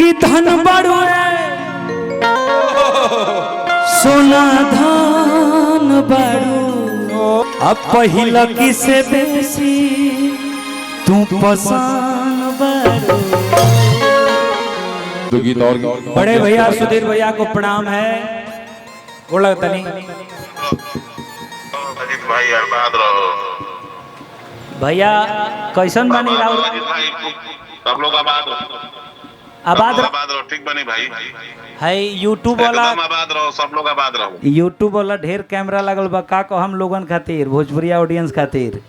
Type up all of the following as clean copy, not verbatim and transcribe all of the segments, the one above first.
कि धन बड़ुए सोना धान बड़ू अब पहिला किसे बेसी तू पसान बड़ू। बड़े भैया सुधीर भैया को प्रणाम है। बोला तनी भाई आबाद रहो भैया कैसन बनी राहुल सब लोग आबाद रहो ठीक बनी भाई है यूट्यूब वाला आबाद रहो सब लोग आबाद रहो। यूट्यूब वाला ढेर कैमरा लगल बा का को हम लोगन खातिर भोजपुरिया ऑडियंस खातिर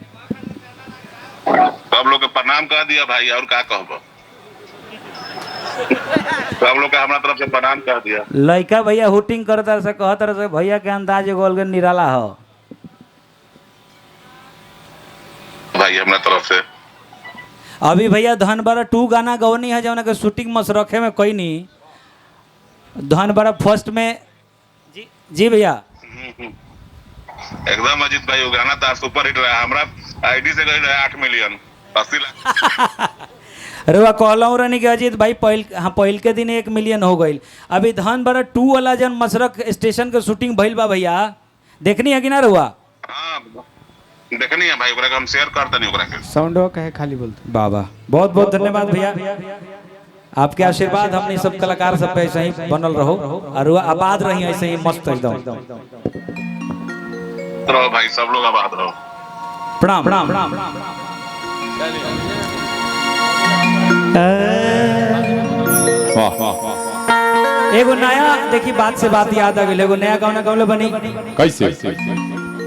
सब लोग के प्रणाम कर दिया भाई और का कहबो सब लोग के हमरा तरफ से प्रणाम कर दिया। लड़का भैया हुटिंग करता से कहता से भैया के अंदाज एगो अलग निराला हो भाई हमरा तरफ से। अभी भैया धनबारा 2 गाना गवनी है जौन के शूटिंग मसरखे में कोई नहीं धनबारा फर्स्ट में जी भैया एकदम अजीत भाई वो गाना था सुपर हिट रहा हमरा आईडी से गई 8 मिलियन 80 लाख अरे वाह कहलूँ रहनी कि अजीत भाई पहिल के दिन 1 मिलियन हो गई। अभी धनबारा 2 वाला जन मसरख स्टेशन के शूटिंग भइल बा भैया देखनी है कि ना रुआ? हां देखनी है भाई ओकरा हम शेयर करते नहीं ओकरा के साउंड हो कहे खाली बोलते बाबा बहुत बहुत धन्यवाद भैया आपके आशीर्वाद हमने सब कलाकार सब पे ऐसे ही बनल रहो और आबाद रही ऐसे ही मस्त एकदम रहो भाई सब लोग आबाद रहो। प्रणाम प्रणाम प्रणाम एगो नया देखी बात से बात याद आ गई एगो नया गाना गौले बनी कैसे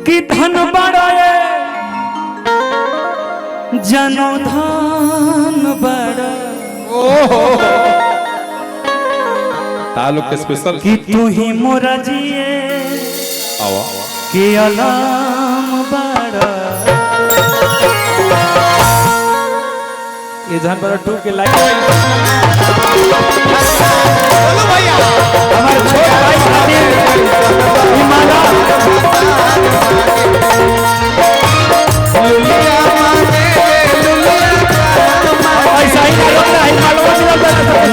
कि धन बड़ाए जनो धान बड़ा तालुक के स्पेशल कि तू ही मोरा जिए आवा के अलाम बड़ा ये धनबारा 2 के लाइक हमारे छोटे भाई खातिर हिमाला ऐसा ही नहीं होता है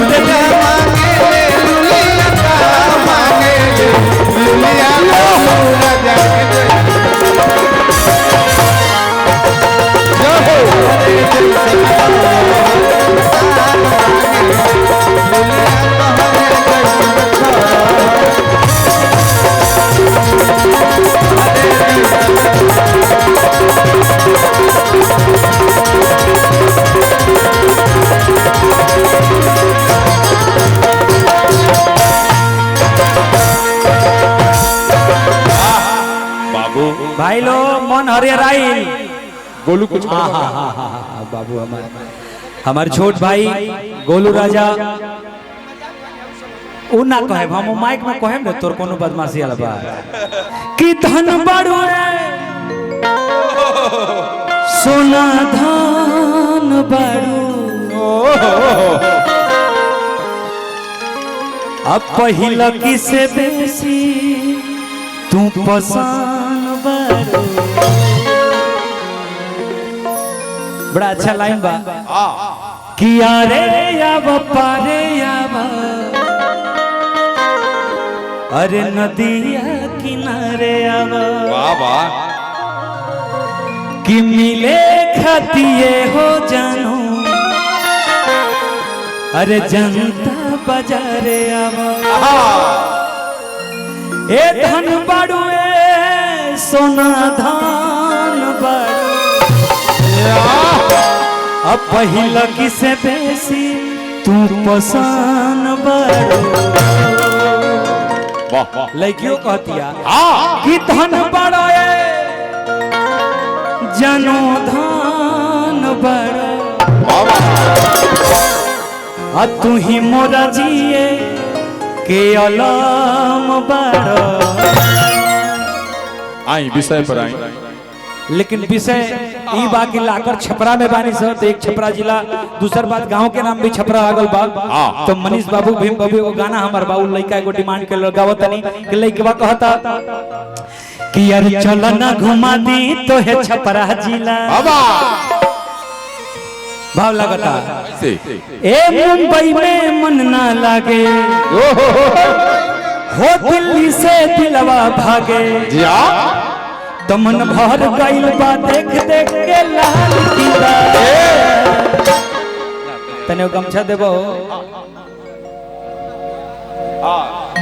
मालूम भाई लोग मन हरियराई गोलू कुछ बाबू हमारे छोट भाई गोलू राजा उ ना कहे हम माइक में कहे ना तोर कोनो बदमाशी वाला बात कि धन बड़ुए सोना धान बड़ू अब पहिला किसे बेसी तू पसान बड़ू। बड़ा अच्छा लाइन बा कि अरे याब पारे याब अरे नदिया किनारे आब वाह वाह कि मिले खतिए हो जानू अरे जनता बाजारे आब ए धन बड़ुए सोना धान बड़ू अब पहिला किसे बेसी तू पसान बड़ू। लड़कियों कहतिया कि धन बड़ाए जनो धान बड़ा आ तू ही मोरा जिए के अलाम बड़ा। आई विषय पर आई लेकिन विषय ई बा कि लाकर छपरा में बानी सर तो एक छपरा जिला दूसर बात गांव के नाम भी छपरा आगल बा तो मनीष बाबू भीम बाबू वो गाना हमार बाबू लइका एगो डिमांड के लगावत तनी कि लइकवा कहता कि यार चल ना घुमा दी तो है छपरा जिला भाव लगता से ए मुंबई में मन ना लागे हो दिल्ली से दिलवा भागे जिया तो मन भर गइल बा देख देख के लाल किला तने गमछा देबो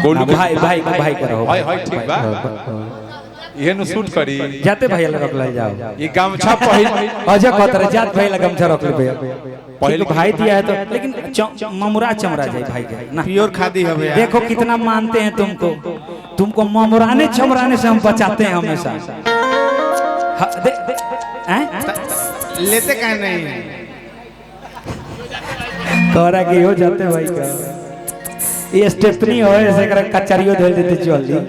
गोलू के भाई भाई भाई करो हाय हाय ठीक बा ये न शूट करी जाते भैया रख ले जाओ ये गमछा पहले अजय कहत रहे जात भाई लगा गमछा रख ले भैया पहले भाई दिया है तो लेकिन ममुरा चमरा जाए भाई के ना प्योर खादी है भैया। देखो कितना मानते हैं तुमको ममुराने चमराने से हम बचाते हैं हमेशा लेते कहीं नहीं कहरा कि हो जाते भाई का ये स्टेपनी हो ऐसे कर कचरियो धोल देते जल्दी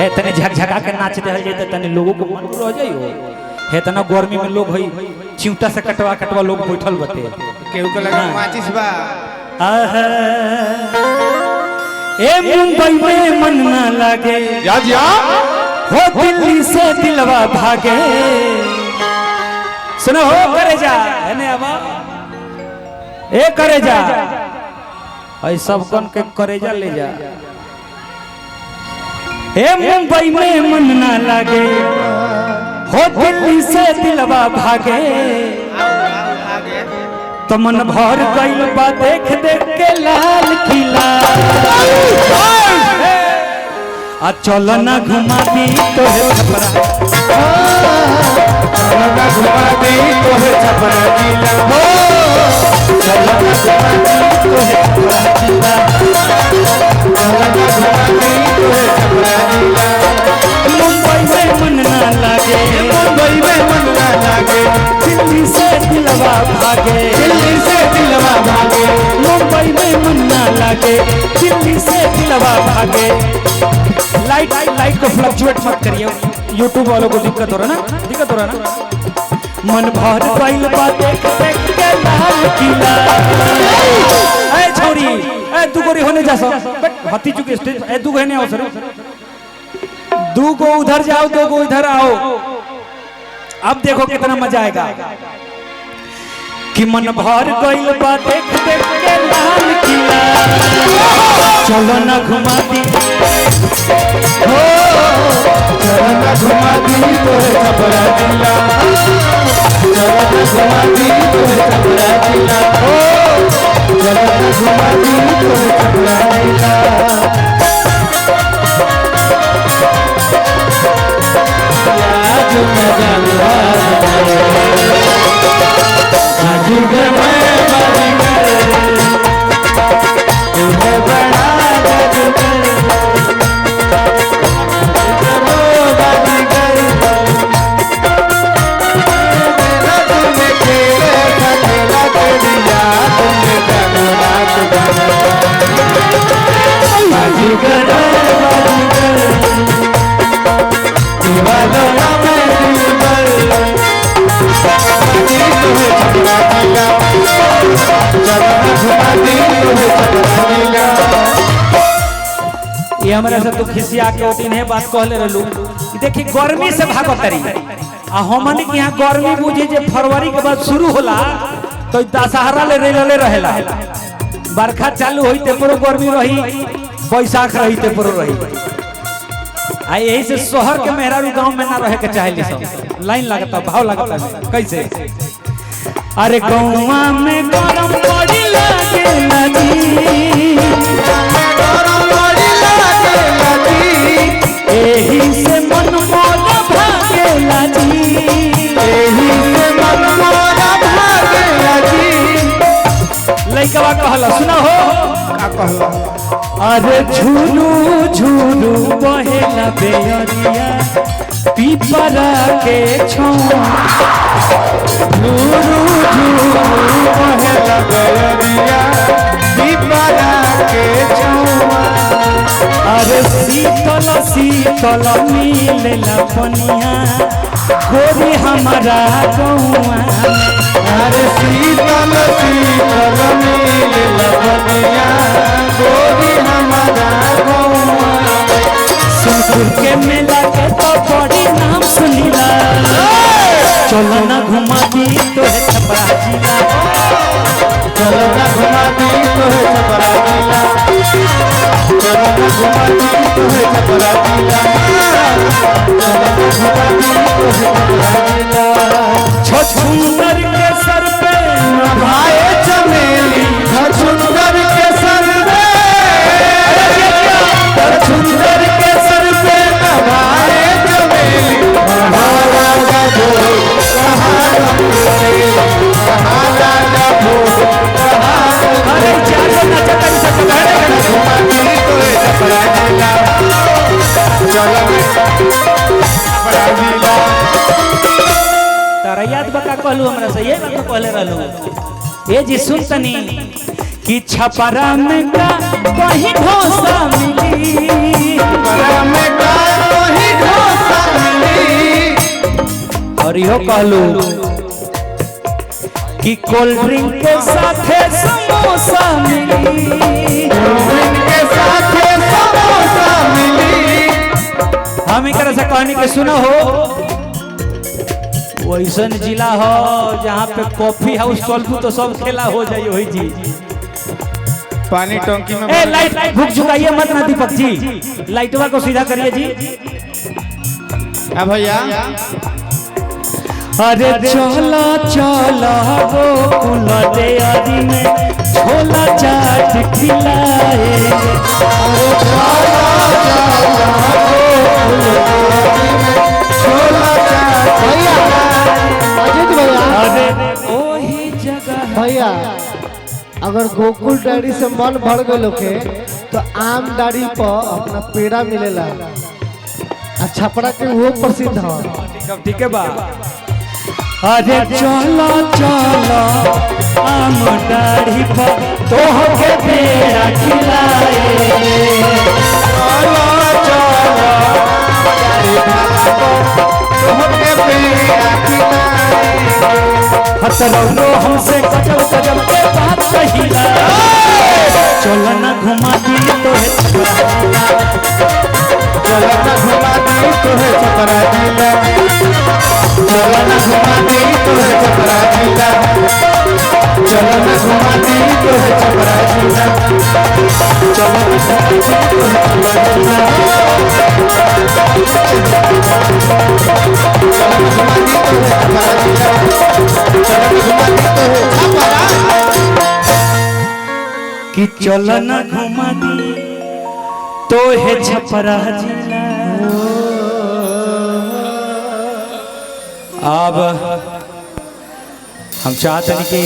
ए तने झकझका के नाच देहल जाए तने लोगों को मन रह जाइयो हे तना गर्मी में लोग होई चिंता से कटवा कटवा लोग बैठल बटे केहू के लगा माचिस बा आहा ए मुंबई में मन ना लागे या जिया हो दिल्ली से दिलवा भागे सुनो हो करे जा है अब ए करे जा ऐ सब कन के करे जा ले जा ए मुंबई में मन ना लागे हो दिल्ली से दिलवा भागे तो मन भर गइल बा देख देख के लाल किला आ चलो ना घुमा दी तोहे छपरा चलो ना घुमा दी तोहे छपरा जिला हो चलो ना घुमा दी तोहे छपरा जिला चलो ना घुमा दी तोहे छपरा जिला मुंबई में मन ना लागे मुंबई में मन ना लागे दिल्ली से दिलवा भागे दिल्ली से दिलवा भागे मुंबई में मन ना लागे दिल्ली से दिलवा भागे लाइट लाइट को फ्लक्चुएट मत करिए यूट्यूब वालों को दिक्कत हो रहा ना मन भर गइल बा देख देख के लाल किला ए छोरी ए तू गोरी होने जा सब हती चुके स्टेज ए तू कहने आओ सर दू को उधर जाओ दो को इधर आओ अब देखो कितना मजा आएगा कि मन भर गइल बा देख देख के लाल किला चलो ना घुमा दी हो चलो ना घुमा दी तोरे छपरा जिला चलो ना घुमा दी तोरे छपरा जिला हो चलो ना घुमा दी तोरे छपरा जिला आज मैं जानवा आज मैं तुम्हें बड़ा ये हमारे से तू खिसिया के होती है बात कहले रहलू देखी गर्मी से भागत रही आ हमनी के यहाँ गर्मी बुझी जे फरवरी के बाद शुरू होला तो दशहरा ले रेलले रहेला बरखा चालू होई ते पर गर्मी रही बैसाख रही ते पर रही आ यही से शहर के मेहरारू गांव में ना रहे के चाहेली सब लाइन लगता भाव लगता कैसे अरे गौवा में गरम पड़ी लागे नदी एही से मन मोरा भागेला जी एही से मन मोरा भागेला जी लइकवा कहला सुना हो का कहला अरे झूलू झूलू बहेला बेअरिया पीपरा के छौं झूलू झूलू बहेला बेअरिया पीपरा के छौं अरे शीतल शीतल मिलेला पनिया गोरी हमारा गौआ अरे शीतल शीतल मिलेला पनिया गोरी हमारा गौआ सुन सोनपुर के मेला के तो बड़ी नाम सुनीला चलो ना घुमा दी तो है छपरा जिला चलो ना घुमा दी तो है छपरा जिला चलो ना घुमा दी तो है छपरा जिला चलो ना घुमा दी तो है छपरा जिला छछुंदर के सर पे भाई चमेली छछुंदर के सर पे छछुंदर के सर पे भाई चमेली महाराजा भोग महाराजा भोग अरे जानो ना चकन से घुमा दी तो है छपरा जिला चलो छपरा जिला तारा याद बका कहलू हमरा से ये बात कहले रहलू ए जी सुन तनी कि छपरा में का कहीं ढोसा मिली छपरा में का कहीं ढोसा मिली और यो कहलू कि कोल्ड ड्रिंक के साथे समोसा मिली के साथ समोसा मिली हम एकरा से कहनी के सुनो हो वैसन जिला हो जहाँ पे कॉफी हाउस चलबू तो सब खेला हो जाए वही जी पानी टंकी में ए लाइट भूख चुकाइए मत ना दीपक जी लाइटवा को सीधा करिए जी भैया अरे चला चला वो कुला दे आदि में छोला चाट खिलाए छोला चाट भैया अजीत भैया अरे ओही जगह भैया अगर गोकुल डायरी से मन भर गए के तो आम डायरी पर अपना पेड़ा मिलेला आ छपरा के वो प्रसिद्ध है ठीक है बा अरे चला चला आम डाढ़ी पर तो के पेड़ा खिलाए हतरो हमसे गजब गजब के बात कहिला चलो ना घुमा दी तो है चलो ना घुमा दी तो है छपरा जिला चलो ना घुमा दी तो है छपरा जिला चलो ना घुमा दी तो है छपरा जिला चलो ना घुमा दी तो है छपरा जिला चलो ना घुमा दी तो है छपरा जिला चलो ना घुमा दी तो है छपरा कि चलो ना घुमा दी तो है छपरा जिला अब हम चाहते हैं कि